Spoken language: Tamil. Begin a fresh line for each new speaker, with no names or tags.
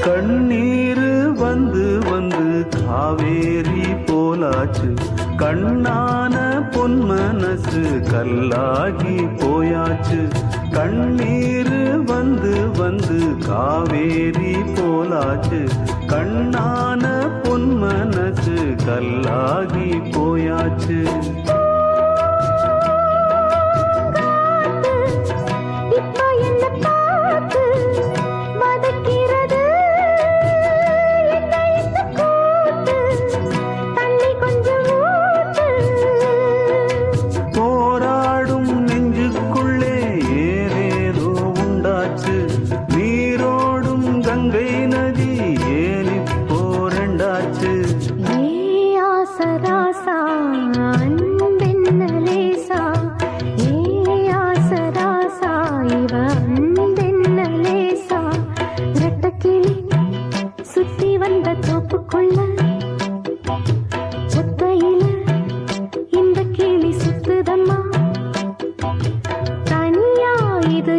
கண்ணீர் வந்து வந்து காவேரி போலாச்சு, கண்ணான பொன் மனசு கல்லாகி போயாச்சு. கண்ணீர் வந்து வந்து காவேரி போலாச்சு, கண்ணான பொன் மனசு கல்லாகி போயாச்சு.
சுத்தி வந்த தோப்புக்குள்ள ஒத்தையில இந்த கிளி சுத்துதம்மா, தனியா இது